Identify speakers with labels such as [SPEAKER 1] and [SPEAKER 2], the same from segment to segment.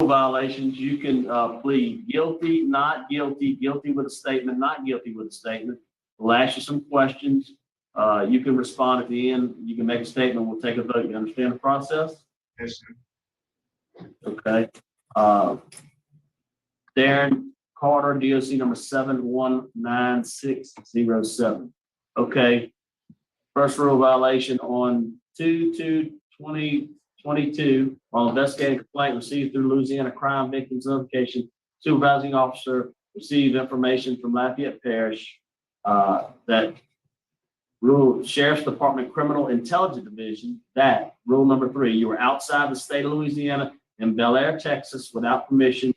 [SPEAKER 1] violations, you can plead guilty, not guilty, guilty with a statement, not guilty with a statement. We'll ask you some questions. You can respond at the end. You can make a statement. We'll take a vote. You understand the process?
[SPEAKER 2] Yes, sir.
[SPEAKER 1] Okay. Darron Carter, DOC number 719607. Okay. First rule violation on 2/2/2022, while investigating a complaint received through Louisiana Crime Victims Notification, supervising officer received information from Lafayette Parish that rule Sheriff's Department Criminal Intelligence Division that rule number 3, you were outside the state of Louisiana in Bel Air, Texas, without permission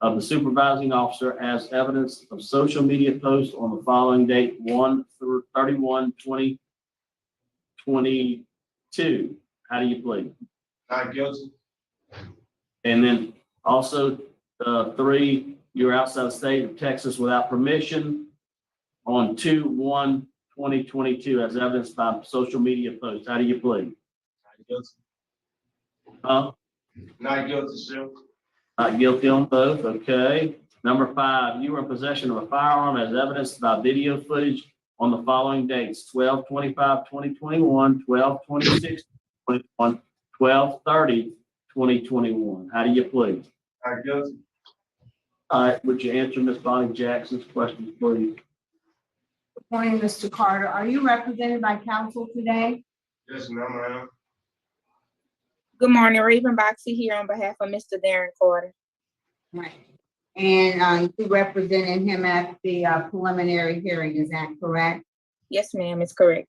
[SPEAKER 1] of the supervising officer as evidence of social media posts on the following date, 1/31/2022. How do you plead?
[SPEAKER 2] Not guilty.
[SPEAKER 1] And then also 3, you were outside the state of Texas without permission on 2/1/2022 as evidenced by social media posts. How do you plead?
[SPEAKER 2] Not guilty.
[SPEAKER 1] Huh?
[SPEAKER 2] Not guilty, sir.
[SPEAKER 1] Not guilty on both, okay. Number 5, you were in possession of a firearm as evidenced by video footage on the following dates, 12/25/2021, 12/26/2021, 12/30/2021. How do you plead?
[SPEAKER 2] Not guilty.
[SPEAKER 1] All right, would you answer Ms. Bonnie Jackson's questions, please?
[SPEAKER 3] Good morning, Mr. Carter. Are you represented by counsel today?
[SPEAKER 2] Yes, ma'am, I am.
[SPEAKER 4] Good morning, Raven Boxey here on behalf of Mr. Darron Carter.
[SPEAKER 3] Right. And you represented him at the preliminary hearing, is that correct?
[SPEAKER 4] Yes, ma'am, it's correct.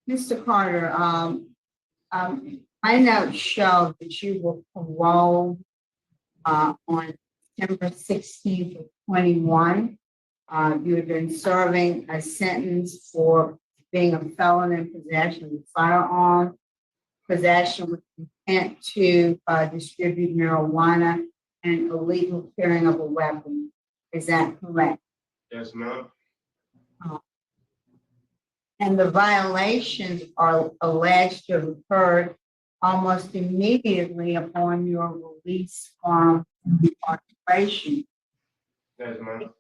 [SPEAKER 3] Mr. Carter, my notes show that you were paroled on September 16th of 21. You had been serving a sentence for being a felon in possession of a firearm, possession with intent to distribute marijuana, and illegal carrying of a weapon. Is that correct?
[SPEAKER 2] Yes, ma'am.
[SPEAKER 3] And the violations are alleged to have occurred almost immediately upon your release from incarceration.
[SPEAKER 2] Yes, ma'am.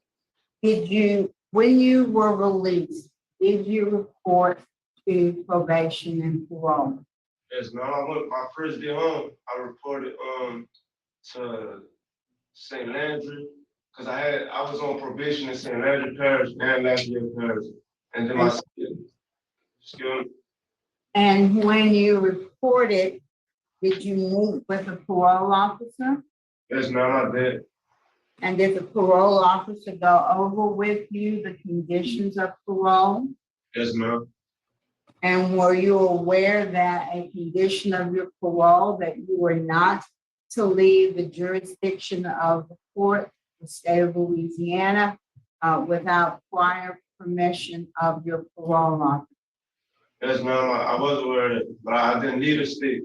[SPEAKER 3] When you were released, did you report to probation and parole?
[SPEAKER 2] Yes, ma'am. I went my first day home. I reported to St. Landry because I was on probation in St. Landry Parish and Lafayette Parish, and then excuse me.
[SPEAKER 3] And when you reported, did you meet with a parole officer?
[SPEAKER 2] Yes, ma'am, I did.
[SPEAKER 3] And did the parole officer go over with you the conditions of parole?
[SPEAKER 2] Yes, ma'am.
[SPEAKER 3] And were you aware that a condition of your parole that you were not to leave the jurisdiction of the court, the state of Louisiana, without prior permission of your parole officer?
[SPEAKER 2] Yes, ma'am. I was aware of it, but I didn't leave the state.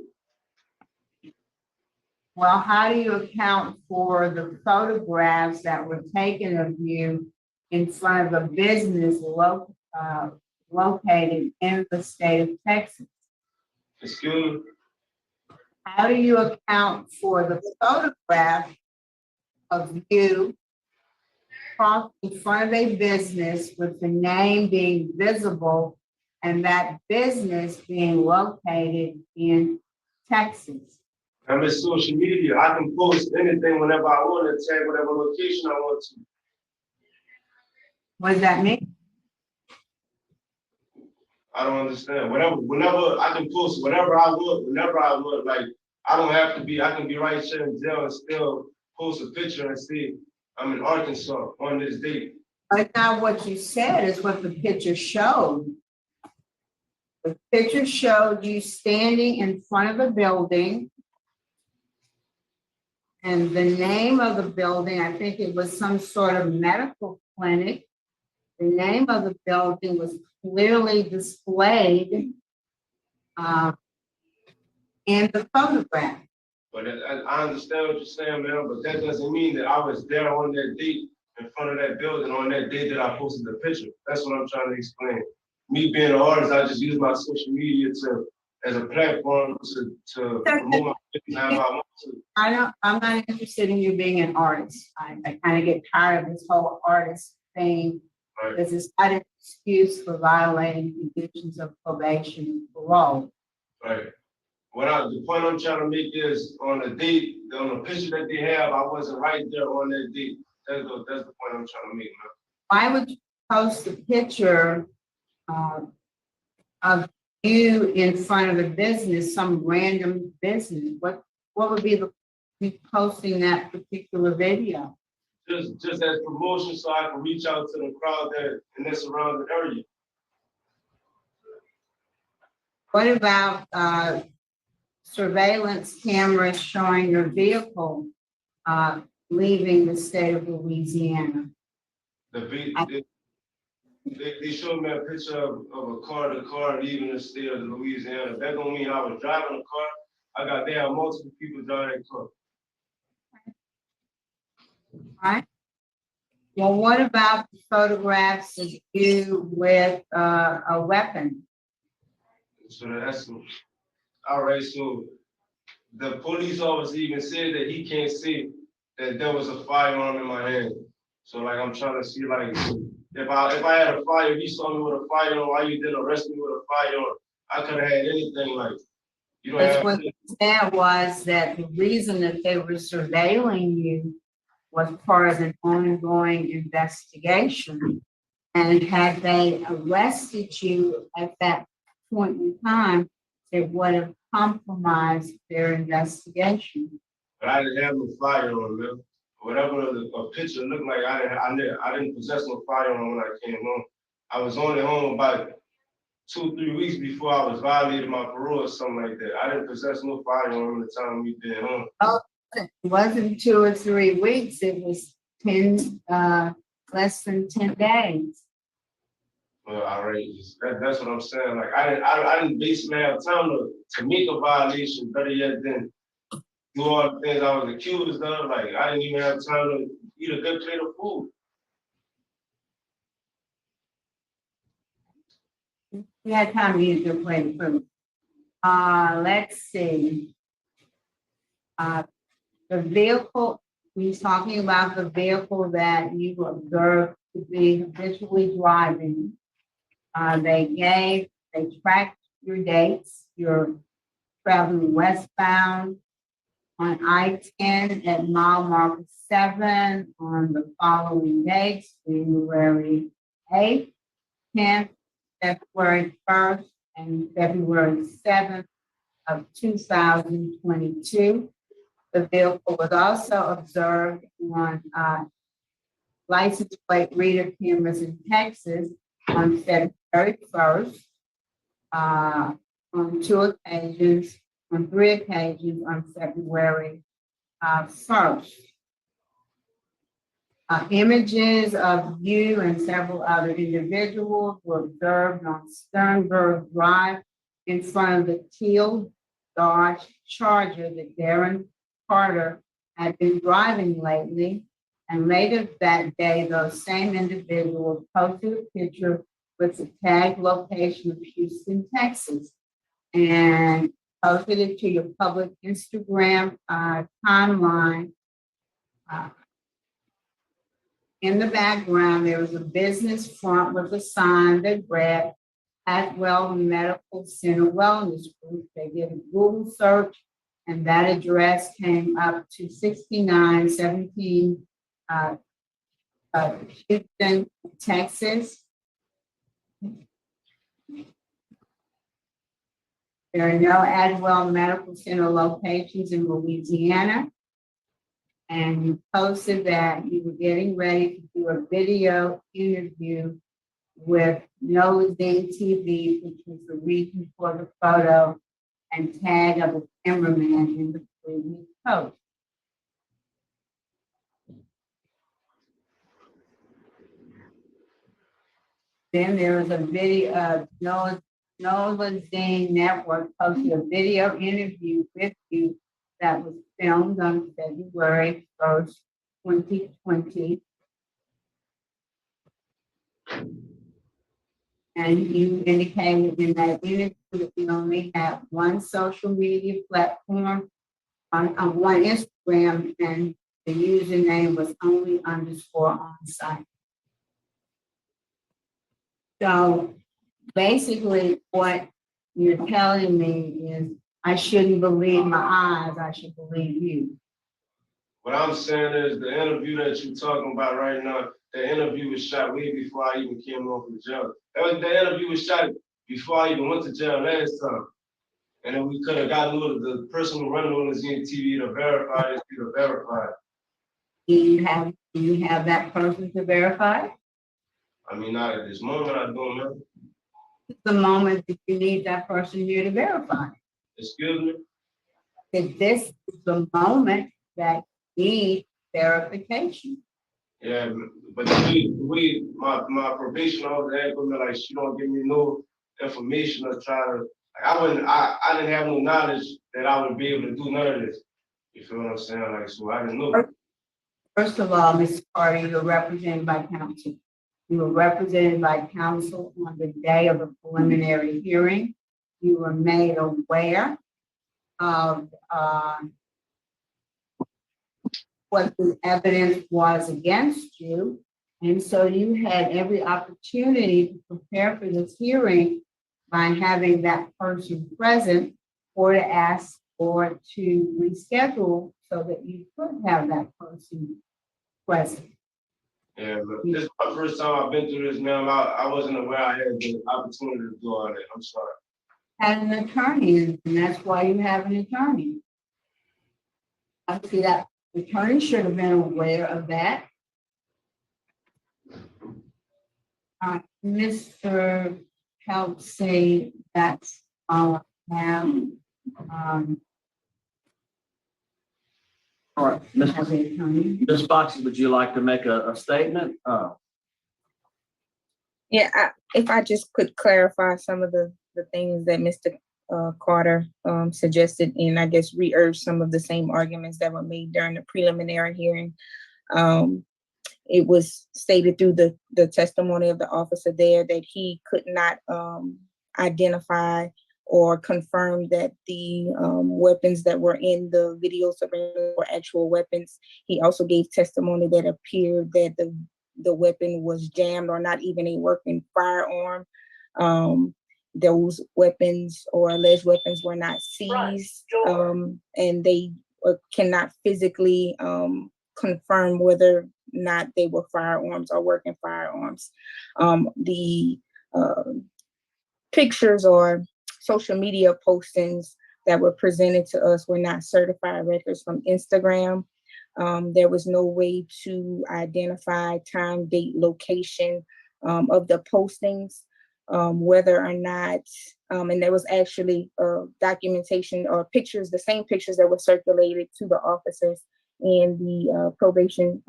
[SPEAKER 3] Well, how do you account for the photographs that were taken of you in front of a business located in the state of Texas?
[SPEAKER 2] Excuse me.
[SPEAKER 3] How do you account for the photograph of you in front of a business with the name being visible and that business being located in Texas?
[SPEAKER 2] I'm in social media. I can post anything whenever I want and tag whatever location I want to.
[SPEAKER 3] What does that mean?
[SPEAKER 2] I don't understand. Whenever I can post whatever I want, whenever I want. Like, I don't have to be, I can be right here in jail and still post a picture and say, I'm in Arkansas on this date.
[SPEAKER 3] But now what you said is what the picture showed. The picture showed you standing in front of a building. And the name of the building, I think it was some sort of medical clinic. The name of the building was clearly displayed in the photograph.
[SPEAKER 2] But I understand what you're saying, man, but that doesn't mean that I was there on that date in front of that building on that day that I posted the picture. That's what I'm trying to explain. Me being an artist, I just use my social media to as a platform to promote my business however I want to.
[SPEAKER 3] I'm not interested in you being an artist. I kind of get tired of this whole artist thing.
[SPEAKER 2] Right.
[SPEAKER 3] This is not an excuse for violating conditions of probation and parole.
[SPEAKER 2] Right. The point I'm trying to make is on the date, on the picture that they have, I wasn't right there on that date. That's the point I'm trying to make, man.
[SPEAKER 3] Why would you post a picture of you in front of a business, some random business? What would be you posting that particular video?
[SPEAKER 2] Just as promotion so I can reach out to the crowd that in the surrounding area.
[SPEAKER 3] What about surveillance cameras showing your vehicle leaving the state of Louisiana?
[SPEAKER 2] They showed me a picture of a car leaving the state of Louisiana. That don't mean I was driving a car. There are multiple people driving that car.
[SPEAKER 3] Right. Well, what about the photographs of you with a weapon?
[SPEAKER 2] So that's all right. So the police officer even said that he can't see that there was a firearm in my hand. So like I'm trying to see like if I had a fire, he saw me with a firearm, why you didn't arrest me with a firearm? I could have had anything like you don't
[SPEAKER 3] That's
[SPEAKER 2] have.
[SPEAKER 3] what he said was that the reason that they were surveilling you was part of an ongoing investigation. And had they arrested you at that point in time, it would have compromised their investigation.
[SPEAKER 2] But I didn't have no firearm, man. Whatever a picture looked like, I didn't possess no firearm when I came home. I was only home about 2-3 weeks before I was violated my parole or something like that. I didn't possess no firearm the time we been home.
[SPEAKER 3] Oh, it wasn't 2 or 3 weeks, it was less than 10 days.
[SPEAKER 2] Well, outrageous. That's what I'm saying. Like I didn't basically have time to make a violation. Better yet, than do all the things I was accused of. Like I didn't even have time to eat a good plate of food.
[SPEAKER 3] You had time to use your plate of food. Let's see. The vehicle, he's talking about the vehicle that you observed to be habitually driving. They tracked your dates. You're traveling westbound on I-10 at mile marker 7 on the following dates: January 8th, 10th, February 1st, and February 7th of 2022. The vehicle was also observed on license plate reader cameras in Texas on February 1st, on 3 occasions on February 1st. Images of you and several other individuals were observed on Sternberg Drive in front of the teal Dodge Charger that Darron Carter had been driving lately. And later that day, those same individuals posted a picture with the tag location of Houston, Texas, and posted it to your public Instagram timeline. In the background, there was a business front with a sign that read Atwell Medical Center Wellness Group. They did a Google search, and that address came up to 6917 Houston, Texas. There are no Atwell Medical Center locations in Louisiana. And you posted that you were getting ready to do a video interview with Nosing TV, which was the reason for the photo and tag of the cameraman in the previous post. Then there was a video, Nosing Network posted a video interview with you that was filmed on February 1st, 2020. And you indicated in that interview that we only have one social media platform on one Instagram, and the username was only _on-site. So basically, what you're telling me is I shouldn't believe my eyes, I should believe you.
[SPEAKER 2] What I'm saying is the interview that you're talking about right now, the interview was shot way before I even came home from jail. The interview was shot before I even went to jail last time. And then we could have gotten the person who running on the TV to verify this, to verify it.
[SPEAKER 3] Do you have that person to verify?
[SPEAKER 2] I mean, not at this moment, I don't know.
[SPEAKER 3] It's the moment that you need that person here to verify.
[SPEAKER 2] Excuse me?
[SPEAKER 3] That this is the moment that you need verification.
[SPEAKER 2] Yeah, but my probation officer had told me like she don't give me no information or try to, like I didn't have no knowledge that I would be able to do none of this. You feel what I'm saying? Like, so I didn't know.
[SPEAKER 3] First of all, Ms. Carter, you're represented by counsel. You were represented by counsel on the day of the preliminary hearing. You were made aware of what the evidence was against you. And so you had every opportunity to prepare for this hearing by having that person present or to ask or to reschedule so that you could have that person present.
[SPEAKER 2] Yeah, but this is my first time I've been through this, ma'am. I wasn't aware I had the opportunity to do all that. I'm sorry.
[SPEAKER 3] Had an attorney, and that's why you have an attorney. I see that the attorney should have been aware of that. Mr. Help say that's all I have.
[SPEAKER 1] All right,
[SPEAKER 3] Have the attorney.
[SPEAKER 1] Ms. Foxy, would you like to make a statement?
[SPEAKER 4] Yeah, if I just could clarify some of the things that Mr. Carter suggested, and I guess re-urge some of the same arguments that were made during the preliminary hearing. It was stated through the testimony of the officer there that he could not identify or confirm that the weapons that were in the video surveillance were actual weapons. He also gave testimony that appeared that the weapon was jammed or not even a working firearm. Those weapons or alleged weapons were not seized, and they cannot physically confirm whether or not they were firearms or working firearms. The pictures or social media postings that were presented to us were not certified records from Instagram. There was no way to identify time, date, location of the postings, whether or not, and there was actually documentation or pictures, the same pictures that were circulated to the officers and the probation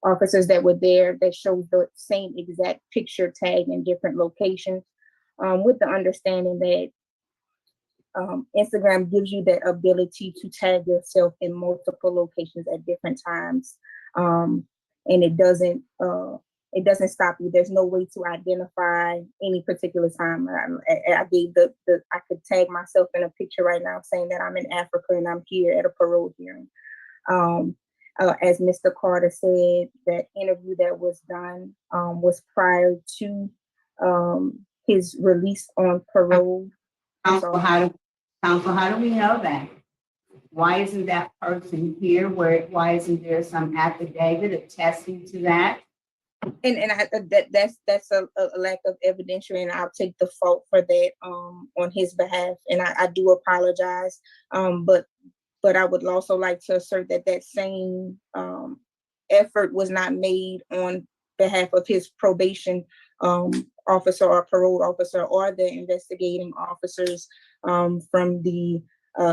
[SPEAKER 4] officers that were there that showed the same exact picture tag in different locations, with the understanding that Instagram gives you that ability to tag yourself in multiple locations at different times, and it doesn't stop you. There's no way to identify any particular time. I gave I could tag myself in a picture right now saying that I'm in Africa and I'm here at a parole hearing. As Mr. Carter said, that interview that was done was prior to his release on parole.
[SPEAKER 3] Counsel, how do we know that? Why isn't that person here? Why isn't there some affidavit attesting to that?
[SPEAKER 4] And that's a lack of evidentiary, and I'll take the fault for that on his behalf, and I do apologize. But I would also like to assert that same effort was not made on behalf of his probation officer or parole officer or the investigating officers from the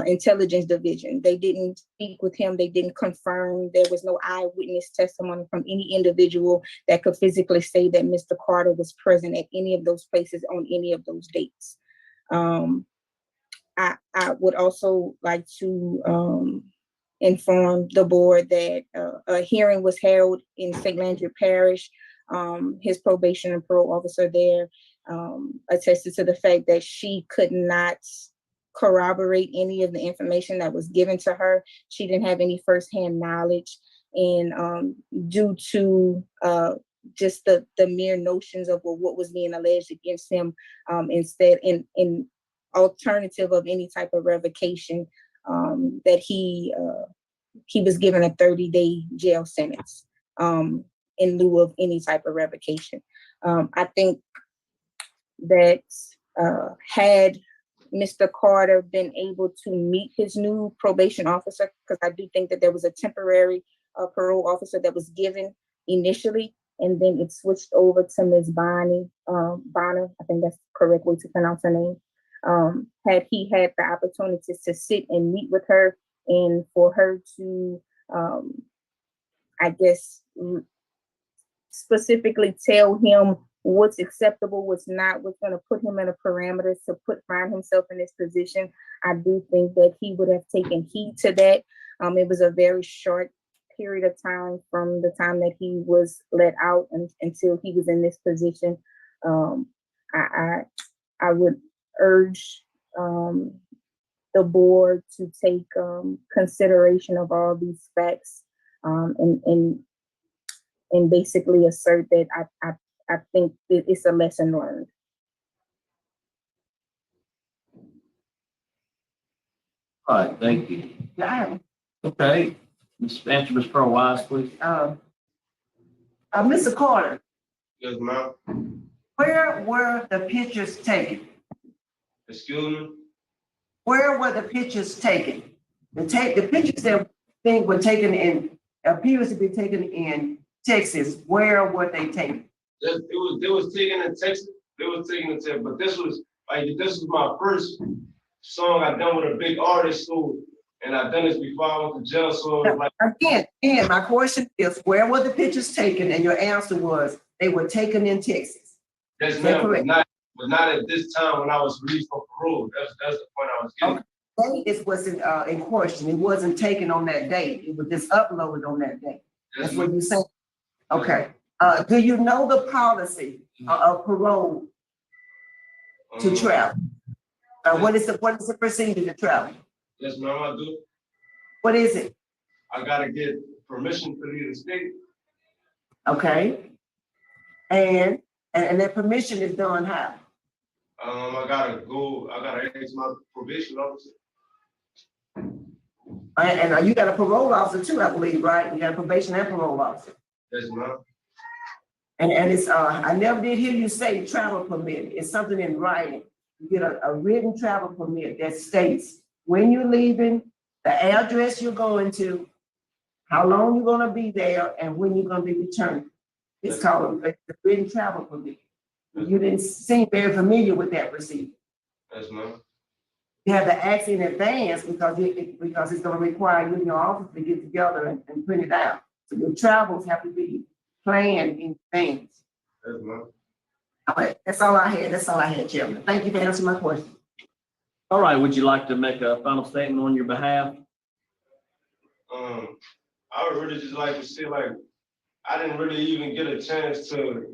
[SPEAKER 4] intelligence division. They didn't speak with him. They didn't confirm. There was no eyewitness testimony from any individual that could physically say that Mr. Carter was present at any of those places on any of those dates. I would also like to inform the board that a hearing was held in St. Landry Parish. His probation and parole officer there attested to the fact that she could not corroborate any of the information that was given to her. She didn't have any firsthand knowledge, and due to just the mere notions of what was being alleged against him, instead in alternative of any type of revocation, that he was given a 30-day jail sentence in lieu of any type of revocation. I think that had Mr. Carter been able to meet his new probation officer, because I do think that there was a temporary parole officer that was given initially, and then it switched over to Ms. Bonner, I think that's the correct way to pronounce her name. Had he had the opportunity to sit and meet with her, and for her to, I guess, specifically tell him what's acceptable, what's not, what's going to put him in a parameter to find himself in this position, I do think that he would have taken heed to that. It was a very short period of time from the time that he was let out until he was in this position. I would urge the board to take consideration of all these facts, and basically assert that I think it's a lesson learned.
[SPEAKER 1] All right, thank you.
[SPEAKER 5] Yeah,
[SPEAKER 1] Okay, answer Ms. Pearl Wise, please.
[SPEAKER 5] Mr. Carter,
[SPEAKER 2] Yes, ma'am.
[SPEAKER 5] where were the pictures taken?
[SPEAKER 2] Excuse me?
[SPEAKER 5] Where were the pictures taken? The pictures that think were taken appears to be taken in Texas. Where were they taken?
[SPEAKER 2] They was taken in Texas. They was taken in Texas, but this was my first song I done with a big artist, so, and I done this before I went to jail, so it was like.
[SPEAKER 5] Again, my question is, where were the pictures taken? And your answer was they were taken in Texas.
[SPEAKER 2] That's
[SPEAKER 5] that
[SPEAKER 2] correct? But not at this time when I was released from parole. That's the point I was getting.
[SPEAKER 5] Date is what's in question. It wasn't taken on that date. It was just uploaded on that date. That's what you said. Okay. Do you know the policy of parole to travel? What is the procedure to travel?
[SPEAKER 2] Yes, ma'am, I do.
[SPEAKER 5] What is it?
[SPEAKER 2] I gotta get permission to leave the state.
[SPEAKER 5] Okay. And that permission is done how?
[SPEAKER 2] I gotta ask my probation officer.
[SPEAKER 5] And you got a parole officer too, I believe, right? You got a probation and parole officer.
[SPEAKER 2] Yes, ma'am.
[SPEAKER 5] And it's I never did hear you say travel permit. It's something in writing. You get a written travel permit that states when you're leaving, the address you're going to, how long you're gonna be there, and when you're gonna be returning. It's called a written travel permit. You didn't seem very familiar with that procedure.
[SPEAKER 2] Yes, ma'am.
[SPEAKER 5] You have to ask in advance because it's gonna require you and your office to get together and print it out. So your travels have to be planned in advance.
[SPEAKER 2] Yes, ma'am.
[SPEAKER 5] All right, that's all I had, Chairman. Thank you for answering my question.
[SPEAKER 1] All right, would you like to make a final statement on your behalf?
[SPEAKER 2] I would really just like to say, like, I didn't really even get a chance to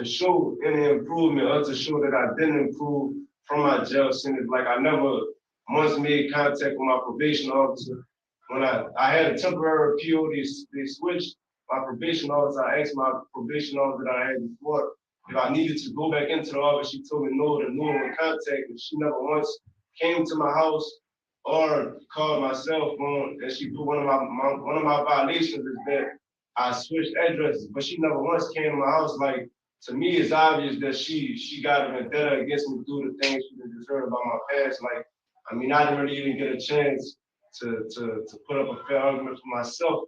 [SPEAKER 2] show any improvement or to show that I didn't improve from my jail sentence. Like, I never once made contact with my probation officer. When I had a temporary PO, they switched my probation officer. I asked my probation officer that I had before if I needed to go back into the office. She told me no, that no one would contact me. She never once came to my house or called my cell phone. And she put one of my violations is that I switched addresses, but she never once came to my house. Like, to me, it's obvious that she got a vendetta against me through the things she didn't deserve about my past. Like, I mean, I didn't really even get a chance to put up a fair argument for myself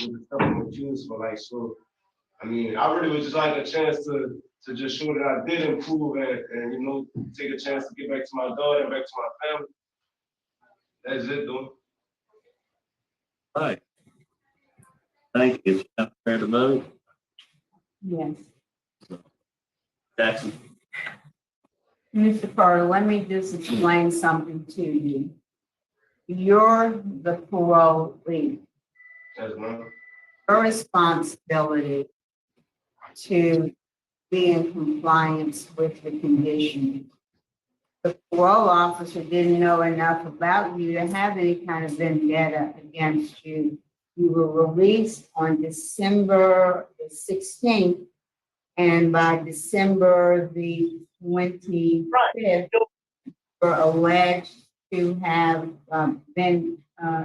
[SPEAKER 2] with the stuff I'm accused for. Like, so, I mean, I really would just like a chance to just show that I did improve and, you know, take a chance to get back to my daughter and back to my family. That's it, though.
[SPEAKER 1] All right. Thank you. Fair to vote.
[SPEAKER 3] Yes.
[SPEAKER 1] Jackson.
[SPEAKER 3] Mr. Carter, let me just explain something to you. You're the parole lead.
[SPEAKER 2] Yes, ma'am.
[SPEAKER 3] Your responsibility to be in compliance with the condition. The parole officer didn't know enough about you to have any kind of vendetta against you. You were released on December the 16th, and by December the 25th, were alleged to have been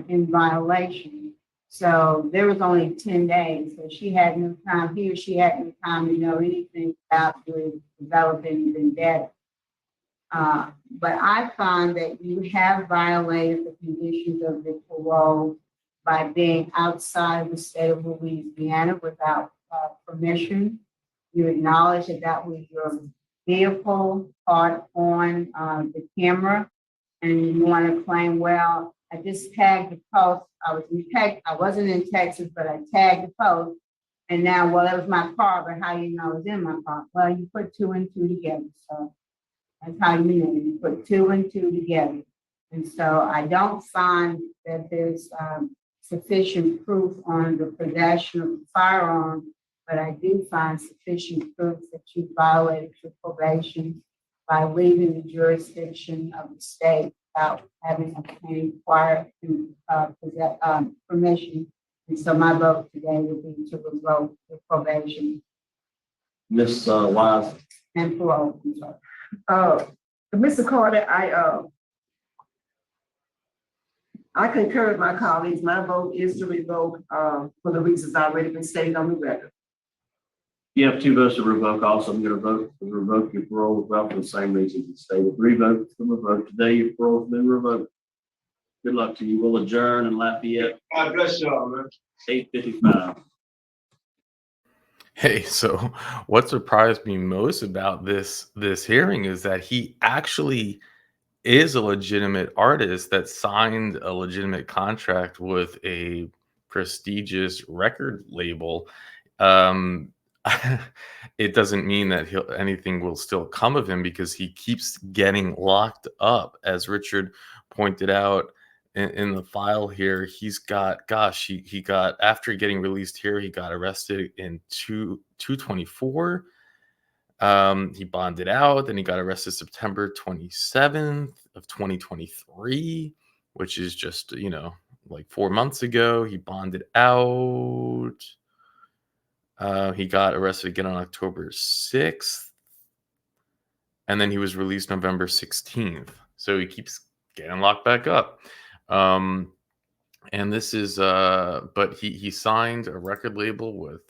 [SPEAKER 3] in violation. So there was only 10 days, so she had no time, he or she had no time to know anything about you developing vendetta. But I find that you have violated the conditions of the parole by being outside of the state of Louisiana without permission. You acknowledge that that was your vehicle caught on the camera, and you want to claim, well, I just tagged the post. I wasn't in Texas, but I tagged the post. And now, well, it was my car, but how you know it was in my car? Well, you put two and two together, so. That's how you know, you put two and two together. And so I don't find that there's sufficient proof on the possession of the firearm, but I do find sufficient proof that you violated your probation by leaving the jurisdiction of the state without having obtained prior permission. And so my vote today would be to revoke the probation
[SPEAKER 1] Ms. Wise,
[SPEAKER 3] and parole. I'm sorry.
[SPEAKER 5] Mr. Carter, I concur with my colleagues. My vote is to revoke, for the reasons already been stated on the record.
[SPEAKER 1] you have 2 votes to revoke. Also, I'm going to vote to revoke your parole as well for the same reasons as stated. 3 votes to revoke. Today, your parole has been revoked. Good luck to you. We'll adjourn in Lafayette,
[SPEAKER 2] God bless y'all, man.
[SPEAKER 1] 8:55.
[SPEAKER 6] Hey, so what surprised me most about this hearing is that he actually is a legitimate artist that signed a legitimate contract with a prestigious record label. It doesn't mean that anything will still come of him because he keeps getting locked up. As Richard pointed out in the file here, he's got, he got, after getting released here, he got arrested in 224. He bonded out, then he got arrested September 27th of 2023, which is just, like 4 months ago. He bonded out. He got arrested again on October 6th. And then he was released November 16th. So he keeps getting locked back up. And this is, but he signed a record label with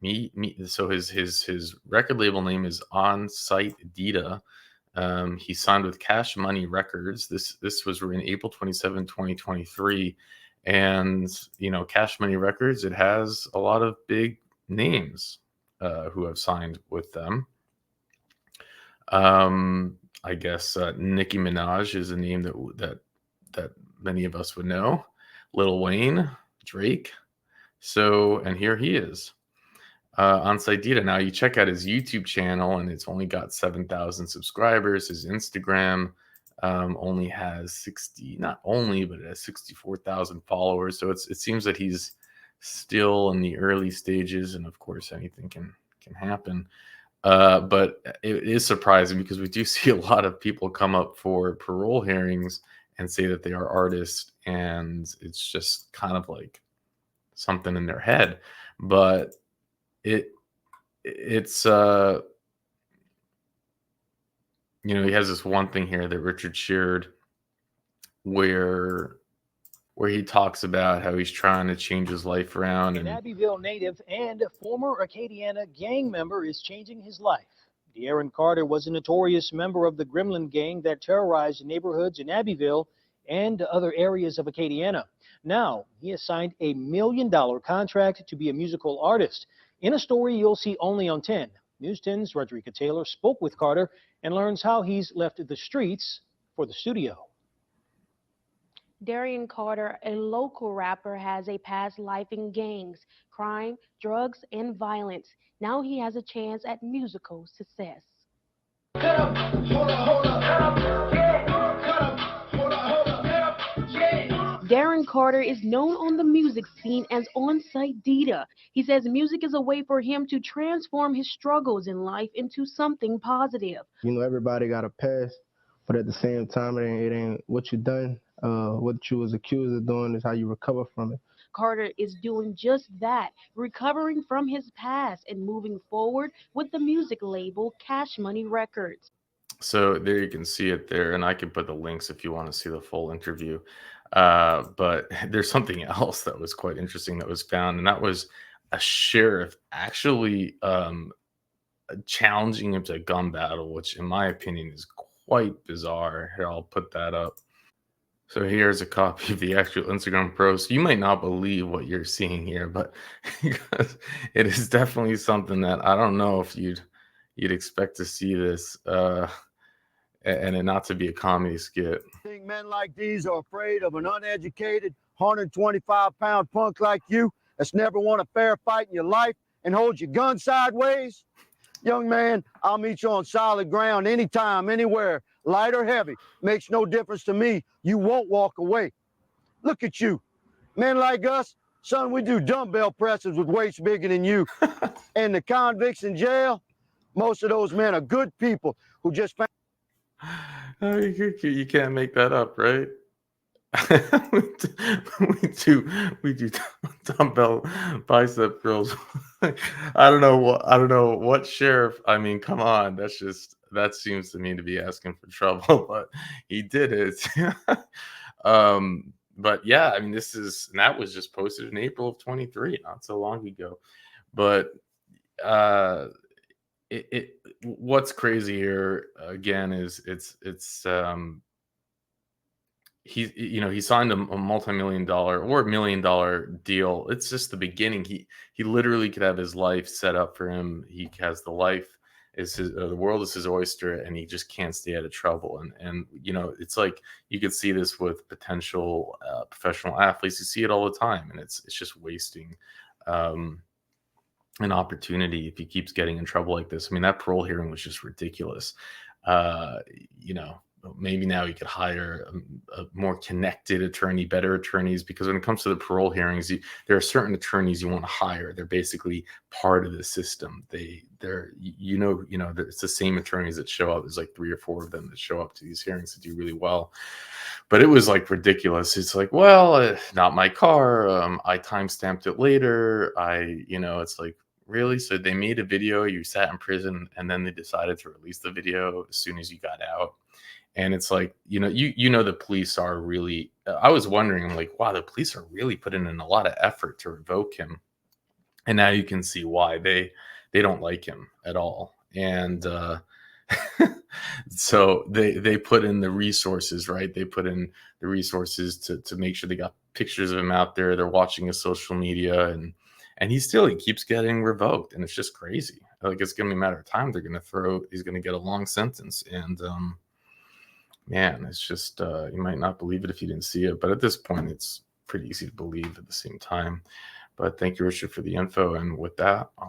[SPEAKER 6] me. So his record label name is On Site Dita. He signed with Cash Money Records. This was in April 27, 2023. And, Cash Money Records, it has a lot of big names who have signed with them. I guess Nicki Minaj is a name that many of us would know. Lil Wayne, Drake. So, and here he is. On Saidita. Now you check out his YouTube channel and it's only got 7,000 subscribers. His Instagram only has not only, but it has 64,000 followers. So it seems that he's still in the early stages, and of course anything can happen. But it is surprising because we do see a lot of people come up for parole hearings and say that they are artists, and it's just kind of like something in their head. But it's he has this one thing here that Richard shared where he talks about how he's trying to change his life around.
[SPEAKER 7] An
[SPEAKER 6] And
[SPEAKER 7] Abbeville native and former Acadiana gang member is changing his life. Darron Carter was a notorious member of the Gremlin gang that terrorized neighborhoods in Abbeville and other areas of Acadiana. Now, he has signed a $1 million contract to be a musical artist. In a story you'll see only on 10. News 10's Rodrika Taylor spoke with Carter and learns how he's left the streets for the studio.
[SPEAKER 8] Darron Carter, a local rapper, has a past life in gangs, crime, drugs, and violence. Now he has a chance at musical success. Darron Carter is known on the music scene as On-Site Dita. He says music is a way for him to transform his struggles in life into something positive.
[SPEAKER 9] You know, everybody got a past, but at the same time, it ain't what you done. What you was accused of doing is how you recover from it.
[SPEAKER 8] Carter is doing just that, recovering from his past and moving forward with the music label Cash Money Records.
[SPEAKER 6] So there you can see it there, and I can put the links if you want to see the full interview. But there's something else that was quite interesting that was found, and that was a sheriff actually challenging him to a gun battle, which in my opinion is quite bizarre. Here, I'll put that up. So here's a copy of the actual Instagram post. You might not believe what you're seeing here, but it is definitely something that I don't know if you'd expect to see this, and it not to be a comedy skit.
[SPEAKER 10] Think men like these are afraid of an uneducated 125-pound punk like you that's never won a fair fight in your life and holds your gun sideways? Young man, I'll meet you on solid ground anytime, anywhere, light or heavy. Makes no difference to me. You won't walk away. Look at you. Men like us, son, we do dumbbell presses with weights bigger than you. And the convicts in jail, most of those men are good people who just found.
[SPEAKER 6] You can't make that up, right? we do dumbbell bicep curls. I don't know what sheriff. I mean, come on, that seems to me to be asking for trouble, but he did it. But yeah, I mean, that was just posted in April of 23, not so long ago. But what's crazy here again is he signed a multi-million-dollar or $1 million deal. It's just the beginning. He literally could have his life set up for him. He has the life is his, the world is his oyster, and he just can't stay out of trouble. And you know, it's like you could see this with potential professional athletes. You see it all the time, and it's just wasting an opportunity if he keeps getting in trouble like this. I mean, that parole hearing was just ridiculous. You know, maybe now he could hire a more connected attorney, better attorneys, because when it comes to the parole hearings, there are certain attorneys you want to hire. They're basically part of the system. They're it's the same attorneys that show up. There's like 3 or 4 of them that show up to these hearings that do really well. But it was like ridiculous. It's like, well, not my car. I timestamped it later. It's like, really? So they made a video, you sat in prison, and then they decided to release the video as soon as you got out. And it's like, the police are really, I was wondering, I'm like, wow, the police are really putting in a lot of effort to revoke him. And now you can see why they don't like him at all. And so they put in the resources, right? They put in the resources to make sure they got pictures of him out there. They're watching his social media, and he keeps getting revoked. And it's just crazy. Like, it's going to be a matter of time. He's going to get a long sentence. And, man, it's just, you might not believe it if you didn't see it, but at this point, it's pretty easy to believe at the same time. But thank you, Richard, for the info. And with that,